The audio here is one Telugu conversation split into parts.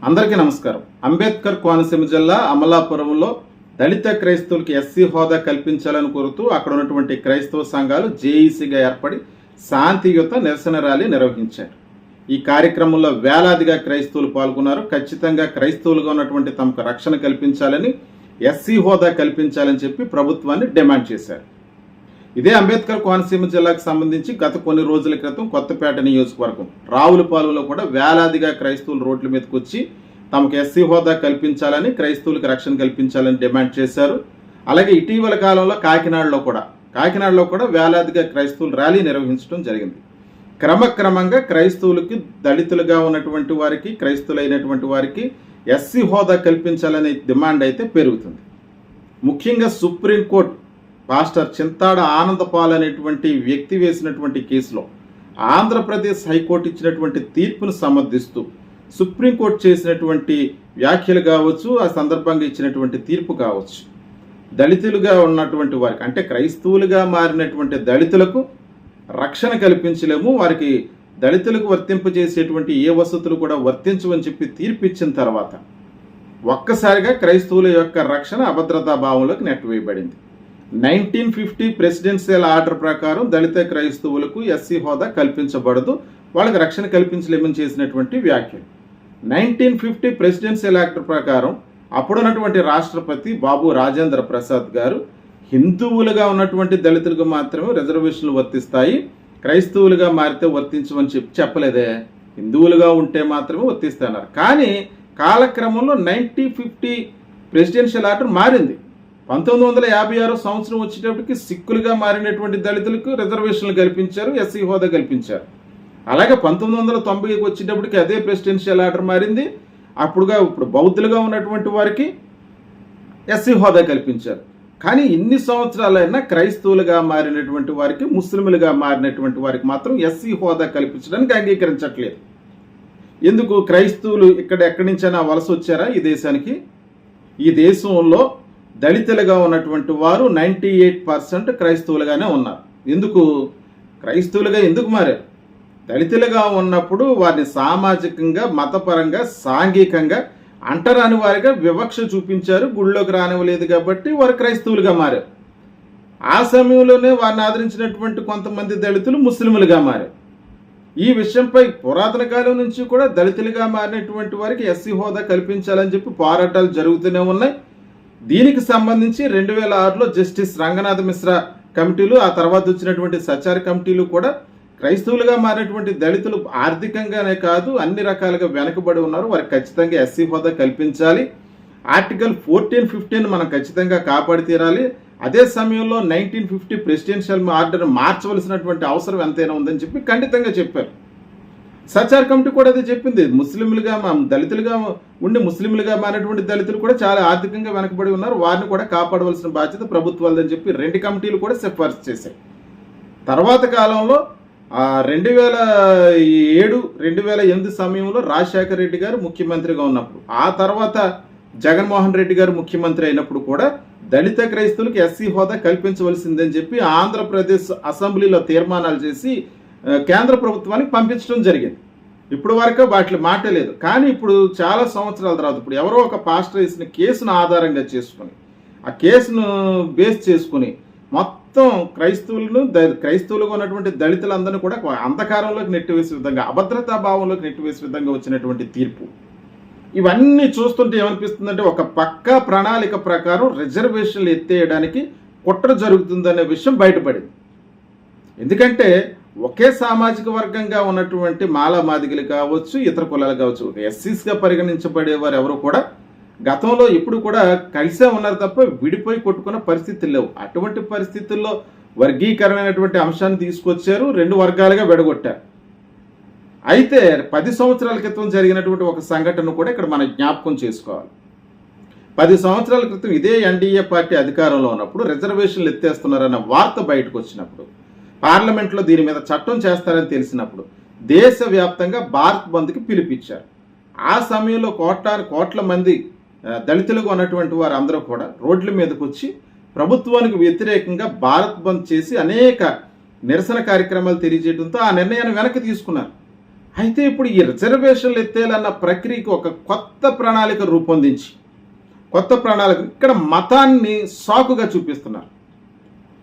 అందరికీ నమస్కారం. అంబేద్కర్ కోనసీమ జిల్లా అమలాపురంలో దళిత క్రైస్తవులకి ఎస్సీ హోదా కల్పించాలని కోరుతూ అక్కడ ఉన్నటువంటి క్రైస్తవ సంఘాలు జేఈసీగా ఏర్పడి శాంతియుత నిరసన ర్యాలీ నిర్వహించారు. ఈ కార్యక్రమంలో వేలాదిగా క్రైస్తవులు పాల్గొన్నారు. ఖచ్చితంగా క్రైస్తవులుగా ఉన్నటువంటి తమకు రక్షణ కల్పించాలని, ఎస్సీ హోదా కల్పించాలని చెప్పి ప్రభుత్వాన్ని డిమాండ్ చేశారు. ఇదే అంబేద్కర్ కోనసీమ జిల్లాకు సంబంధించి గత కొన్ని రోజుల క్రితం కొత్తపేట నియోజకవర్గం రావులపాలెంలో కూడా వేలాదిగా క్రైస్తవులు రోడ్ల మీదకి వచ్చి తమకు ఎస్సీ హోదా కల్పించాలని, క్రైస్తవులకు రక్షణ కల్పించాలని డిమాండ్ చేశారు. అలాగే ఇటీవల కాలంలో కాకినాడలో కూడా వేలాదిగా క్రైస్తవులు ర్యాలీ నిర్వహించడం జరిగింది. క్రమక్రమంగా క్రైస్తవులకి, దళితులుగా ఉన్నటువంటి వారికి, క్రైస్తవులైనటువంటి వారికి ఎస్సీ హోదా కల్పించాలనే డిమాండ్ అయితే పెరుగుతుంది. ముఖ్యంగా సుప్రీంకోర్టు పాస్టర్ చింతాడ ఆనందపాల్ అనేటువంటి వ్యక్తి వేసినటువంటి కేసులో ఆంధ్రప్రదేశ్ హైకోర్టు ఇచ్చినటువంటి తీర్పును సమర్థిస్తూ సుప్రీంకోర్టు చేసినటువంటి వ్యాఖ్యలు కావచ్చు, ఆ సందర్భంగా ఇచ్చినటువంటి తీర్పు కావచ్చు, దళితులుగా ఉన్నటువంటి వారికి, అంటే క్రైస్తవులుగా మారినటువంటి దళితులకు రక్షణ కల్పించలేము, వారికి దళితులకు వర్తింపజేసేటువంటి ఏ వసతులు కూడా వర్తించవని చెప్పి తీర్పు ఇచ్చిన తర్వాత ఒక్కసారిగా క్రైస్తవుల యొక్క రక్షణ అభద్రతా భావంలోకి నెట్టివేయబడింది. 1950 ప్రెసిడెన్షియల్ ఆర్డర్ ప్రకారం దళిత క్రైస్తవులకు ఎస్సీ హోదా కల్పించబడదు, వాళ్ళకి రక్షణ కల్పించలేమని చేసినటువంటి వ్యాఖ్యలు. 1950 ప్రెసిడెన్షియల్ యాక్ట్ ప్రకారం అప్పుడున్నటువంటి రాష్ట్రపతి బాబు రాజేంద్ర ప్రసాద్ గారు హిందువులుగా ఉన్నటువంటి దళితులకు మాత్రమే రిజర్వేషన్లు వర్తిస్తాయి, క్రైస్తవులుగా మారితే వర్తించమని చెప్పలేదే, హిందువులుగా ఉంటే మాత్రమే వర్తిస్తున్నారు. కానీ కాలక్రమంలో 1950 ప్రెసిడెన్షియల్ ఆర్డర్ మారింది. 1956 సంవత్సరం వచ్చేటప్పటికి సిక్కులుగా మారినటువంటి దళితులకు రిజర్వేషన్లు కల్పించారు, ఎస్సీ హోదా కల్పించారు. అలాగే 1990కి వచ్చేటప్పటికి అదే ప్రెసిడెన్షియల్ ఆర్డర్ మారింది. ఇప్పుడు బౌద్ధులుగా ఉన్నటువంటి వారికి ఎస్సీ హోదా కల్పించారు. కానీ ఇన్ని సంవత్సరాలైనా క్రైస్తవులుగా మారినటువంటి వారికి, ముస్లింలుగా మారినటువంటి వారికి మాత్రం ఎస్సీ హోదా కల్పించడానికి అంగీకరించట్లేదు. ఎందుకు? క్రైస్తవులు ఎక్కడి నుంచైనా వలస వచ్చారా ఈ దేశానికి? ఈ దేశంలో దళితులుగా ఉన్నటువంటి వారు 98% క్రైస్తవులుగానే ఉన్నారు. ఎందుకు క్రైస్తవులుగా ఎందుకు మారారు? దళితులుగా ఉన్నప్పుడు వారిని సామాజికంగా, మతపరంగా, సాంఘికంగా అంటరాని వారిగా వివక్ష చూపించారు, గుళ్ళోకి రానివ్వలేదు కాబట్టి వారు క్రైస్తవులుగా మారారు. ఆ సమయంలోనే వారిని ఆదరించినటువంటి కొంతమంది దళితులు ముస్లింలుగా మారారు. ఈ విషయంపై పురాతన కాలం నుంచి కూడా దళితులుగా మారినటువంటి వారికి ఎస్సీ హోదా కల్పించాలని చెప్పి పోరాటాలు జరుగుతూనే ఉన్నాయి. దీనికి సంబంధించి 2006లో జస్టిస్ రంగనాథ్ మిశ్రా కమిటీలు, ఆ తర్వాత వచ్చినటువంటి సచార్ కమిటీలు కూడా క్రైస్తవులుగా మారినటువంటి దళితులు ఆర్థికంగానే కాదు అన్ని రకాలుగా వెనకబడి ఉన్నారు, వారికి ఖచ్చితంగా ఎస్సీ హోదా కల్పించాలి, ఆర్టికల్ 14, 15 మనం ఖచ్చితంగా కాపాడి తీరాలి, అదే సమయంలో 1950 ప్రెసిడెన్షియల్ ఆర్డర్ మార్చవలసినటువంటి అవసరం ఎంతైనా ఉందని చెప్పి ఖండితంగా చెప్పారు. సచార్ కమిటీ కూడా అదే చెప్పింది. దళితులుగా ఉండి ముస్లింలుగా మారినటువంటి దళితులు కూడా చాలా ఆర్థికంగా వెనకబడి ఉన్నారు, వారిని కూడా కాపాడవలసిన బాధ్యత ప్రభుత్వాలదని చెప్పి 2 కమిటీలు కూడా సిఫార్సు చేశాయి. తర్వాత కాలంలో 2007, 2008 సమయంలో రాజశేఖర రెడ్డి గారు ముఖ్యమంత్రిగా ఉన్నప్పుడు, ఆ తర్వాత జగన్మోహన్ రెడ్డి గారు ముఖ్యమంత్రి అయినప్పుడు కూడా దళిత క్రైస్తవులకు ఎస్సీ హోదా కల్పించవలసిందని చెప్పి ఆంధ్రప్రదేశ్ అసెంబ్లీలో తీర్మానాలు చేసి కేంద్ర ప్రభుత్వానికి పంపించడం జరిగింది. ఇప్పుడు వరకు వాటి మాటే లేదు. కానీ ఇప్పుడు చాలా సంవత్సరాల తర్వాత ఇప్పుడు ఎవరో ఒక పాస్టర్ వేసిన కేసును ఆధారంగా చేసుకుని, ఆ కేసును బేస్ చేసుకుని మొత్తం క్రైస్తవులుగా ఉన్నటువంటి దళితులందరినీ కూడా అంధకారంలోకి నెట్టివేసే విధంగా, అభద్రతా భావంలోకి నెట్టివేసే విధంగా వచ్చినటువంటి తీర్పు. ఇవన్నీ చూస్తుంటే ఏమనిపిస్తుందంటే ఒక పక్కా ప్రణాళిక ప్రకారం రిజర్వేషన్లు ఎత్తేయడానికి కుట్ర జరుగుతుందనే విషయం బయటపడింది. ఎందుకంటే ఒకే సామాజిక వర్గంగా ఉన్నటువంటి మాదిగలు కావచ్చు, ఇతర కులాలు కావచ్చు, ఎస్సీస్గా పరిగణించబడేవారు ఎవరు కూడా గతంలో ఎప్పుడు కూడా కలిసే ఉన్నారు తప్ప విడిపోయి కొట్టుకున్న పరిస్థితులు లేవు. అటువంటి పరిస్థితుల్లో వర్గీకరణ అనేటువంటి అంశాన్ని తీసుకొచ్చారు, 2 వర్గాలుగా విడగొట్టారు. అయితే 10 సంవత్సరాల క్రితం జరిగినటువంటి ఒక సంఘటన కూడా ఇక్కడ మనం జ్ఞాపకం చేసుకోవాలి. 10 సంవత్సరాల క్రితం ఇదే ఎన్డీఏ పార్టీ అధికారంలో ఉన్నప్పుడు రిజర్వేషన్లు ఎత్తేస్తున్నారన్న వార్త బయటకు వచ్చినప్పుడు, పార్లమెంట్లో దీని మీద చట్టం చేస్తారని తెలిసినప్పుడు దేశవ్యాప్తంగా భారత్ బంద్కి పిలిపించారు. ఆ సమయంలో కోట్ల మంది దళితులుగా ఉన్నటువంటి వారు అందరూ కూడా రోడ్ల మీదకి వచ్చి ప్రభుత్వానికి వ్యతిరేకంగా భారత్ బంద్ చేసి అనేక నిరసన కార్యక్రమాలు తెలియజేయడంతో ఆ నిర్ణయాన్ని వెనక్కి తీసుకున్నారు. అయితే ఇప్పుడు ఈ రిజర్వేషన్లు ఎత్తేయాలన్న ప్రక్రియకి ఒక కొత్త ప్రణాళిక రూపొందించి, కొత్త ప్రణాళిక ఇక్కడ మతాన్ని సాకుగా చూపిస్తున్నారు.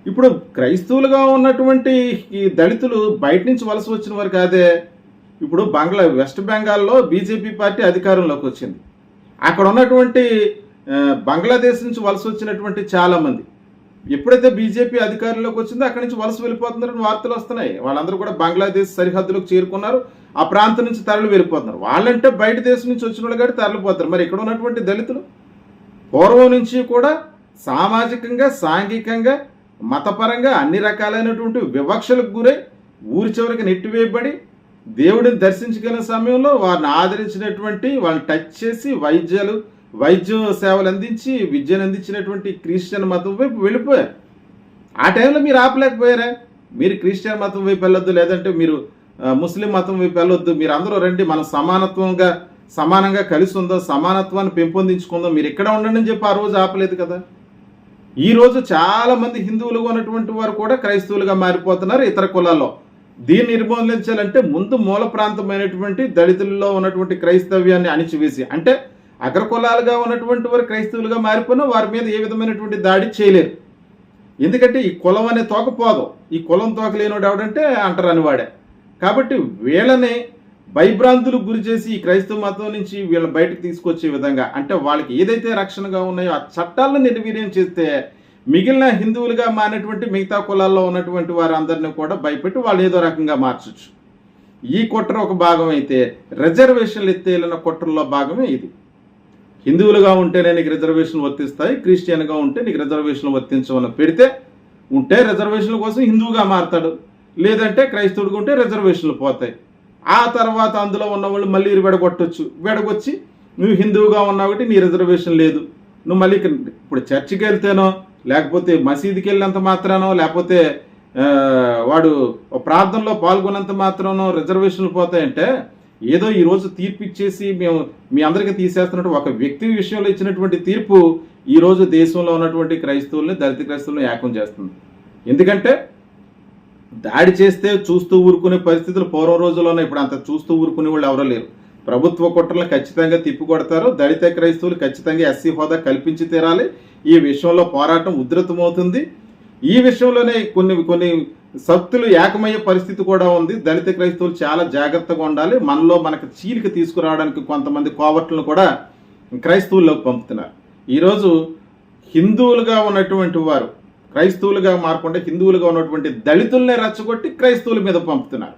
ఇప్పుడు క్రైస్తవులుగా ఉన్నటువంటి ఈ దళితులు బయట నుంచి వలస వచ్చిన వారు కాదే. ఇప్పుడు వెస్ట్ బెంగాల్లో బీజేపీ పార్టీ అధికారంలోకి వచ్చింది. అక్కడ ఉన్నటువంటి బంగ్లాదేశ్ నుంచి వలస వచ్చినటువంటి చాలామంది ఎప్పుడైతే బీజేపీ అధికారంలోకి వచ్చిందో అక్కడి నుంచి వలస వెళ్ళిపోతున్నారని వార్తలు వస్తున్నాయి. వాళ్ళందరూ కూడా బంగ్లాదేశ్ సరిహద్దులకు చేరుకున్నారు. ఆ ప్రాంతం నుంచి తరలి వెళ్ళిపోతున్నారు. వాళ్ళంటే బయట దేశం నుంచి వచ్చిన వాళ్ళు కాబట్టి తరలిపోతారు. మరి ఇక్కడ ఉన్నటువంటి దళితులు పూర్వం నుంచి కూడా సామాజికంగా, సాంఘికంగా, మతపరంగా అన్ని రకాలైనటువంటి వివక్షలకు గురై ఊరి చివరికి నెట్టివేయబడి దేవుడిని దర్శించుకునే సమయంలో వారిని ఆదరించినటువంటి, వాళ్ళని టచ్ చేసి వైద్య సేవలు అందించి విద్యను అందించినటువంటి క్రిస్టియన్ మతం వైపు వెళ్ళిపోయారు. ఆ టైంలో మీరు ఆపలేకపోయారా? మీరు క్రిస్టియన్ మతం వైపు వెళ్ళొద్దు, లేదంటే మీరు ముస్లిం మతం వైపు వెళ్ళొద్దు, మీరు అందరూ రండి, మనం సమానంగా కలిసి ఉందాం, సమానత్వాన్ని పెంపొందించుకుందాం, మీరు ఇక్కడ ఉండండి అని చెప్పి ఆ రోజు ఆపలేదు కదా. ఈ రోజు చాలా మంది హిందువులుగా ఉన్నటువంటి వారు కూడా క్రైస్తవులుగా మారిపోతున్నారు ఇతర కులాల్లో. దీన్ని నిర్మూలించాలంటే ముందు మూల ప్రాంతమైనటువంటి దళితుల్లో ఉన్నటువంటి క్రైస్తవ్యాన్ని అణిచివేసి, అంటే అగ్ర కులాలుగా ఉన్నటువంటి వారు క్రైస్తవులుగా మారిపోయినా వారి మీద ఏ విధమైనటువంటి దాడి చేయలేరు. ఎందుకంటే ఈ కులం అనే తోకపోదు. ఈ కులం తోక లేనివాడు ఎవడంటే అంటారు అనివాడే. కాబట్టి వీళ్ళని భయభ్రాంతులకు గురి చేసి ఈ క్రైస్తవ మతం నుంచి వీళ్ళ బయటకు తీసుకొచ్చే విధంగా, అంటే వాళ్ళకి ఏదైతే రక్షణగా ఉన్నాయో ఆ చట్టాలను నిర్వీర్యం చేస్తే మిగిలిన హిందువులుగా మారినటువంటి మిగతా కులాల్లో ఉన్నటువంటి వారందరినీ కూడా భయపెట్టి వాళ్ళు ఏదో రకంగా మార్చచ్చు. ఈ కుట్ర ఒక భాగం అయితే, రిజర్వేషన్లు ఎత్తేయాలన్న కుట్రలో భాగమే ఇది. హిందువులుగా ఉంటేనే నీకు రిజర్వేషన్లు వర్తిస్తాయి, క్రిస్టియన్గా ఉంటే నీకు రిజర్వేషన్లు వర్తించమని పెడితే ఉంటే రిజర్వేషన్ల కోసం హిందువుగా మారతాడు, లేదంటే క్రైస్తవుడిగా ఉంటే రిజర్వేషన్లు పోతాయి. ఆ తర్వాత అందులో ఉన్నవాళ్ళు మళ్ళీ వెడగొచ్చి నువ్వు హిందువుగా ఉన్నావు కాబట్టి నీ రిజర్వేషన్ లేదు, నువ్వు మళ్ళీ ఇప్పుడు చర్చికి వెళ్తేనో, లేకపోతే మసీదుకి వెళ్ళినంత మాత్రానో, లేకపోతే వాడు ప్రార్థనలో పాల్గొన్నంత మాత్రానో రిజర్వేషన్లు పోతాయంటే, ఏదో ఈరోజు తీర్పు ఇచ్చేసి మేము మీ అందరికీ తీసేస్తున్నట్టు ఒక వ్యక్తి విషయంలో ఇచ్చినటువంటి తీర్పు ఈరోజు దేశంలో ఉన్నటువంటి క్రైస్తవుల్ని, దళిత క్రైస్తవులను ఏకం చేస్తుంది. ఎందుకంటే దాడి చేస్తే చూస్తూ ఊరుకునే పరిస్థితులు పూర్వం రోజుల్లోనే, ఇప్పుడు అంత చూస్తూ ఊరుకునే వాళ్ళు ఎవరో లేరు. ప్రభుత్వ కుట్రలను ఖచ్చితంగా తిప్పికొడతారు. దళిత క్రైస్తవులు ఖచ్చితంగా ఎస్సీ హోదా కల్పించి తీరాలి. ఈ విషయంలో పోరాటం ఉధృతమవుతుంది. ఈ విషయంలోనే కొన్ని శక్తులు ఏకమయ్యే పరిస్థితి కూడా ఉంది. దళిత క్రైస్తవులు చాలా జాగ్రత్తగా ఉండాలి. మనకు చీలిక తీసుకురావడానికి కొంతమంది కోవర్టులను కూడా క్రైస్తవుల్లోకి పంపుతున్నారు. ఈరోజు హిందువులుగా ఉన్నటువంటి వారు క్రైస్తవులుగా మారకుండా హిందువులుగా ఉన్నటువంటి దళితుల్నే రెచ్చగొట్టి క్రైస్తవుల మీద పంపుతున్నారు.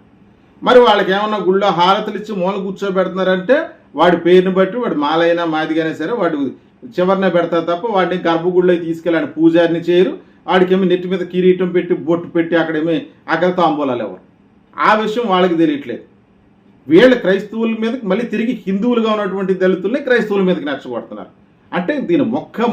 మరి వాళ్ళకి ఏమన్నా గుళ్ళో హారతులు ఇచ్చి మూల కూర్చోబెడుతున్నారంటే వాడి పేరుని బట్టి, వాడు మాలైనా మాదిగానే సరే వాడు చివరినే పెడతారు తప్ప వాడిని గర్భగుడిలో తీసుకెళ్ళాడు పూజారిని చేయరు. వాడికేమో నెత్తి మీద కిరీటం పెట్టి బొట్టు పెట్టి అక్కడేమీ అక్కడ తాంబూలాలు ఎవరు. ఆ విషయం వాళ్ళకి తెలియట్లేదు. వీళ్ళు క్రైస్తవుల మీదకి మళ్ళీ తిరిగి హిందువులుగా ఉన్నటువంటి దళితుల్ని క్రైస్తవుల మీదకి నచ్చగొడుతున్నారు. అంటే దీన్ని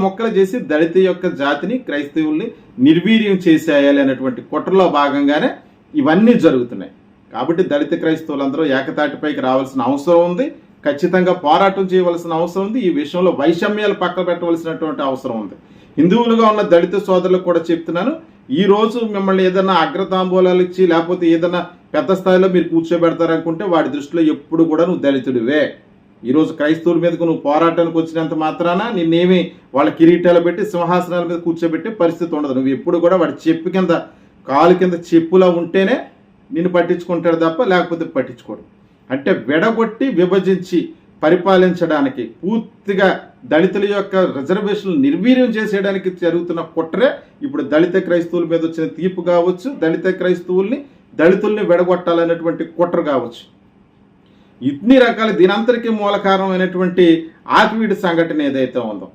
మొక్కలు చేసి దళిత యొక్క జాతిని, క్రైస్తవుల్ని నిర్వీర్యం చేసేయాలి అనేటువంటి కుట్రలో భాగంగానే ఇవన్నీ జరుగుతున్నాయి. కాబట్టి దళిత క్రైస్తవులందరూ ఏకతాటిపైకి రావాల్సిన అవసరం ఉంది. ఖచ్చితంగా పోరాటం చేయవలసిన అవసరం ఉంది. ఈ విషయంలో వైషమ్యాలు పక్కన పెట్టవలసినటువంటి అవసరం ఉంది. హిందువులుగా ఉన్న దళిత సోదరులకు కూడా చెప్తున్నాను, ఈ రోజు మిమ్మల్ని ఏదైనా అగ్రతాంబూలాలు ఇచ్చి లేకపోతే ఏదైనా పెద్ద స్థాయిలో మీరు కూర్చోబెడతారనుకుంటే వాడి దృష్టిలో ఎప్పుడు కూడా నువ్వు దళితుడివే. ఈరోజు క్రైస్తవుల మీదకు నువ్వు పోరాటానికి వచ్చినంత మాత్రాన నిన్నేమి వాళ్ళ కిరీటాలు పెట్టి సింహాసనాల మీద కూర్చోబెట్టే పరిస్థితి ఉండదు. నువ్వు ఎప్పుడు కూడా వాడి చెప్పు కింద, కాలు కింద చెప్పులా ఉంటేనే నిన్ను పట్టించుకుంటాడు తప్ప లేకపోతే పట్టించుకోడు. అంటే విడగొట్టి విభజించి పరిపాలించడానికి, పూర్తిగా దళితుల యొక్క రిజర్వేషన్లు నిర్వీర్యం చేసేయడానికి జరుగుతున్న కుట్రే ఇప్పుడు దళిత క్రైస్తవుల మీద వచ్చిన తీర్పు కావచ్చు, దళితుల్ని విడగొట్టాలనేటువంటి కుట్ర కావచ్చు. ఇన్ని రకాల దీనంతరికి మూల కారణమైనటువంటి ఆకివీడి సంఘటన ఏదైతే ఉందో,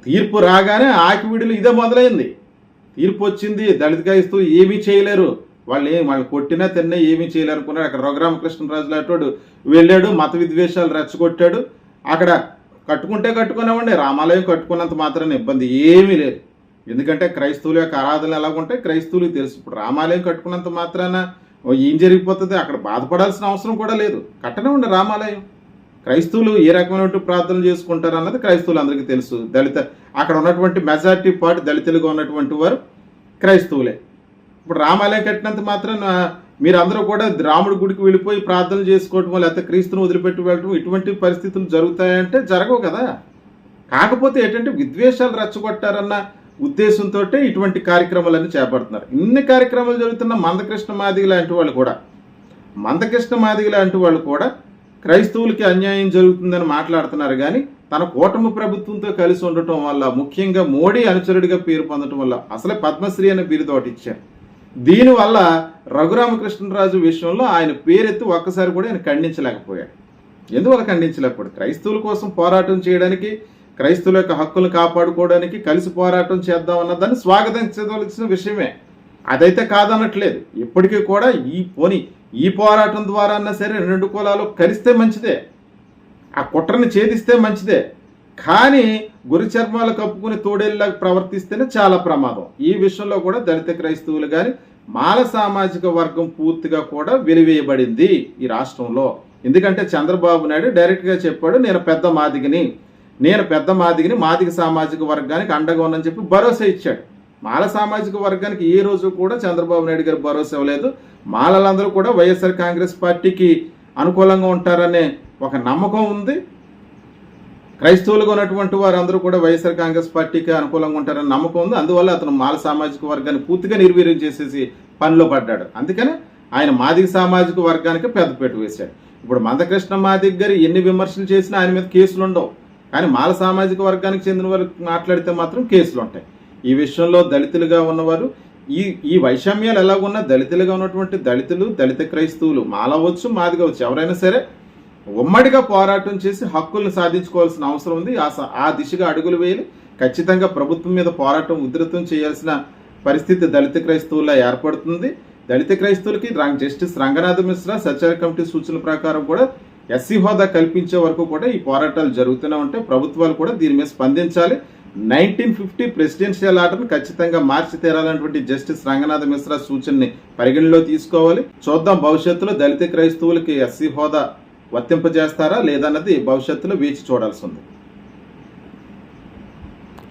తీర్పు రాగానే ఆకివీడిలో ఇదే మొదలైంది. తీర్పు వచ్చింది, దళిత క్రైస్తవులు ఏమీ చేయలేరు, వాళ్ళు కొట్టినా తిన్నా ఏమీ చేయలేరు అనుకున్నారు. అక్కడ రఘురామకృష్ణరాజు లాంటి వెళ్ళాడు, మత విద్వేషాలు రెచ్చగొట్టాడు. అక్కడ కట్టుకునేవ్వండి, రామాలయం కట్టుకున్నంత మాత్రాన ఇబ్బంది ఏమీ లేదు. ఎందుకంటే క్రైస్తవుల యొక్క ఆరాధనలు ఎలాగుంటాయి క్రైస్తవులకు తెలుసు. ఇప్పుడు రామాలయం కట్టుకున్నంత మాత్రాన ఏం జరిగిపోతుంది, అక్కడ బాధపడాల్సిన అవసరం కూడా లేదు. కట్టనివ్వండి రామాలయం. క్రైస్తవులు ఏ రకమైనటువంటి ప్రార్థనలు చేసుకుంటారు అన్నది క్రైస్తవులు అందరికీ తెలుసు. అక్కడ ఉన్నటువంటి మెజారిటీ పార్ట్ దళితులుగా ఉన్నటువంటి వారు క్రైస్తవులే. ఇప్పుడు రామాలయం కట్టినంత మాత్రం మీరందరూ కూడా రాముడి గుడికి వెళ్ళిపోయి ప్రార్థనలు చేసుకోవటం, లేకపోతే క్రీస్తును వదిలిపెట్టి వెళ్ళటం, ఇటువంటి పరిస్థితులు జరుగుతాయంటే జరగవు కదా. కాకపోతే ఏంటంటే విద్వేషాలు రెచ్చగొట్టారన్న ఉద్దేశంతో ఇటువంటి కార్యక్రమాలన్నీ చేపడుతున్నారు. ఇన్ని కార్యక్రమాలు జరుగుతున్న మందకృష్ణ మాదిగ లాంటి వాళ్ళు కూడా క్రైస్తవులకి అన్యాయం జరుగుతుందని మాట్లాడుతున్నారు. కానీ తన కూటమి ప్రభుత్వంతో కలిసి ఉండటం వల్ల, ముఖ్యంగా మోడీ అనుచరుడిగా పేరు పొందటం వల్ల అసలే పద్మశ్రీ అనే బిరుదు ఒకటి ఇచ్చారు. దీనివల్ల రఘురామకృష్ణరాజు విషయంలో ఆయన పేరెత్తి ఒక్కసారి కూడా ఆయన ఖండించలేకపోయాడు. ఎందువల్ల ఖండించలేకపోయాడు? క్రైస్తవుల కోసం పోరాటం చేయడానికి, క్రైస్తవుల యొక్క హక్కులు కాపాడుకోవడానికి కలిసి పోరాటం చేద్దామన్న దాన్ని స్వాగతించవలసిన విషయమే. అదైతే కాదనట్లేదు. ఇప్పటికీ కూడా ఈ పోరాటం ద్వారా అన్నా సరే రెండు కులాలు కలిస్తే మంచిదే, ఆ కుట్రని ఛేదిస్తే మంచిదే. కానీ గురి చర్మాలు కప్పుకుని తోడేళ్ళలాగా ప్రవర్తిస్తేనే చాలా ప్రమాదం. ఈ విషయంలో కూడా దళిత క్రైస్తవులు కానీ మాల సామాజిక వర్గం పూర్తిగా కూడా వెలివేయబడింది ఈ రాష్ట్రంలో. ఎందుకంటే చంద్రబాబు నాయుడు డైరెక్ట్గా చెప్పాడు, నేను పెద్ద మాదిగిని మాదిగ సామాజిక వర్గానికి అండగా ఉన్నని చెప్పి భరోసా ఇచ్చాడు. మాల సామాజిక వర్గానికి ఏ రోజు కూడా చంద్రబాబు నాయుడు గారు భరోసా ఇవ్వలేదు. మాలలందరూ కూడా వైఎస్ఆర్ కాంగ్రెస్ పార్టీకి అనుకూలంగా ఉంటారనే ఒక నమ్మకం ఉంది. క్రైస్తవులుగా ఉన్నటువంటి వారందరూ కూడా వైఎస్ఆర్ కాంగ్రెస్ పార్టీకి అనుకూలంగా ఉంటారని నమ్మకం ఉంది. అందువల్ల అతను మాల సామాజిక వర్గాన్ని పూర్తిగా నిర్వీర్యం చేసేసి పనిలో పడ్డాడు. అందుకని ఆయన మాదిగ సామాజిక వర్గానికి పెద్దపీట వేశాడు. ఇప్పుడు మందకృష్ణ మాదిగ గారు ఎన్ని విమర్శలు చేసినా ఆయన మీద కేసులు ఉండవు. కానీ మాల సామాజిక వర్గానికి చెందిన వారు మాట్లాడితే మాత్రం కేసులు ఉంటాయి. ఈ విషయంలో దళితులుగా ఉన్నవారు ఈ వైషమ్యాలు ఎలాగున్నా దళితులుగా ఉన్నటువంటి దళిత క్రైస్తవులు మాలవచ్చు మాదిగవచ్చు ఎవరైనా సరే ఉమ్మడిగా పోరాటం చేసి హక్కులను సాధించుకోవాల్సిన అవసరం ఉంది. ఆ దిశగా అడుగులు వేయాలి. ఖచ్చితంగా ప్రభుత్వం మీద పోరాటం ఉధృతం చేయాల్సిన పరిస్థితి దళిత క్రైస్తవుల్లో ఏర్పడుతుంది. దళిత క్రైస్తవులకి జస్టిస్ రంగనాథ మిశ్రా సచార కమిటీ సూచనల ప్రకారం కూడా ఎస్సీ హోదా కల్పించే వరకు కూడా ఈ పోరాటాలు జరుగుతూనే ఉంటాయి. ప్రభుత్వాలు కూడా దీని మీద స్పందించాలి. 1950 ప్రెసిడెన్షియల్ ఆర్డర్ని ఖచ్చితంగా మార్చి తీరాలన్నటువంటి జస్టిస్ రంగనాథ మిశ్రా సూచనని పరిగణలో తీసుకోవాలి. చూద్దాం భవిష్యత్తులో దళిత క్రైస్తవులకి ఎస్సీ హోదా వర్తింపజేస్తారా లేదన్నది భవిష్యత్తులో వేచి చూడాల్సి ఉంది.